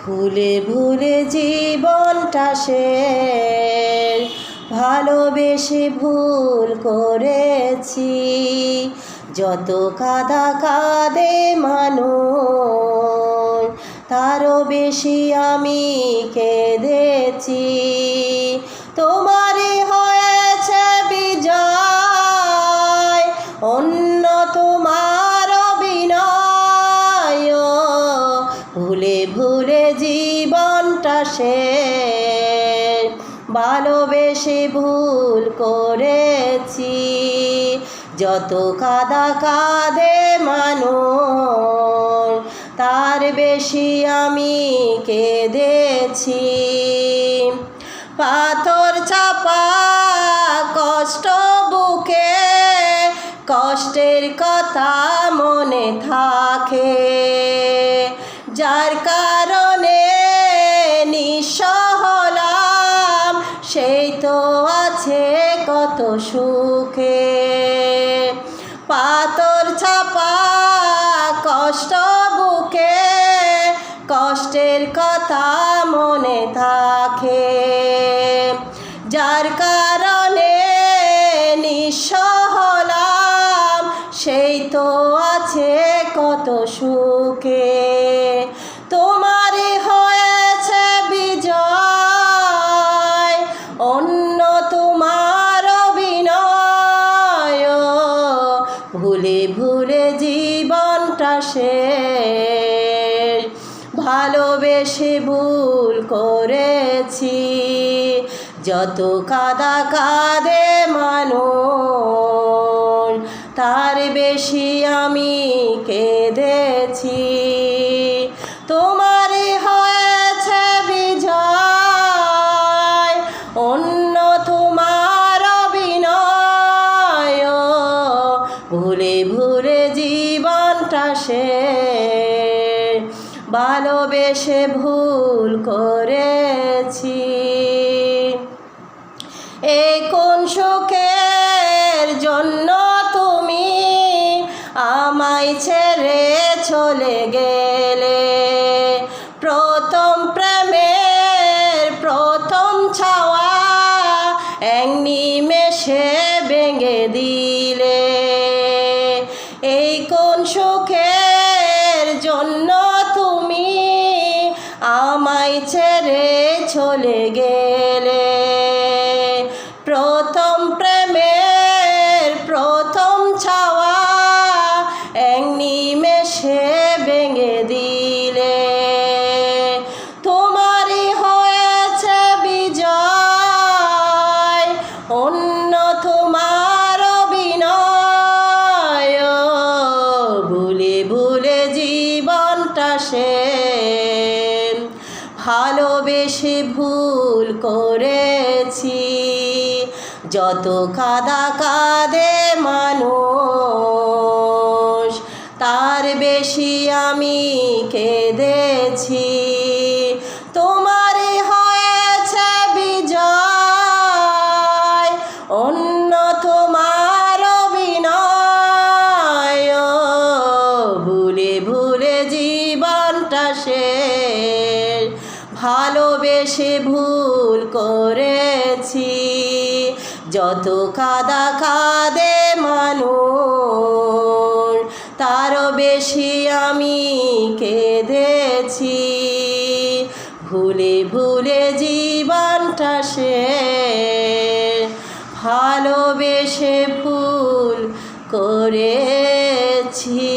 ভুলে ভুলে জীবনটা শেষ, ভালোবেসে ভুল করেছি। যত কাঁদা কাঁদে মানুষ, তারও বেশি আমি কেঁদেছি। তোমারই হয়েছে বিজয়, অন্য তোমার অভিনয়। ভুলে ভুলে জীবনটা শেষ, ভালোবেসে ভুল করেছি। যত কাঁদা কাঁদে মানুষ, তার বেশি আমি কেঁদেছি। পাথর চাপা কষ্ট বুকে, কষ্টের কথা মনে থাকে। যার কারণে নিঃস্ব হলাম, সেই তো আছে কত সুখে। পাথর চাপা কষ্ট বুকে, কষ্টের কথা মনে থাকে। যার কারণে নিঃস্ব হলাম, সেই তো আছে কত সুখে। তোমারই হয়েছে বিজয়, অন্য তোমার অভিনয়। ভুলে ভুলে জীবনটা শেষ, ভালোবেসে ভুল করেছি। যত কাঁদা কাঁদে মানুষ, তার বেশি আমি কেঁদেছি। তোমারই হয়েছে বিজয়, অন্য তোমার অভিনয়। ভুলে ভুলে জীবনটা শেষ, ভালোবেসে ভুল করেছি। এই কোন সুখের জন্য তুমি আমায় ছেড়ে চলে গেলে? প্রথম প্রেমের প্রথম ছাওয়া এক নিমেষে ভেঙে দিলে। এই কোন সুখের জন্য তুমি আমায় ছেড়ে চলে গেলে? প্রথম প্রেমের প্রথম ছাওয়া এক নিমেষে ভেঙে দিলে। তোমারই হয়েছে বিজয়, অন্য তোমার অভিনয়। ভুলে ভুলে জীবনটা শেষ, ভালোবেসে ভুল করেছি। যত কাঁদা কাঁদে মানুষ, তার বেশি আমি কেঁদেছি। তোমারই হয়েছে বিজয়, অন্য তোমার অভিনয়। ভুলে ভুলে জীবনটা শেষ, ভালোবেসে ভুল করেছি। যত কাঁদা কাঁদে মানুষ, তারও বেশি আমি কেঁদেছি। ভুলে ভুলে জীবনটা শেষ, ভালোবেসে ভুল করেছি।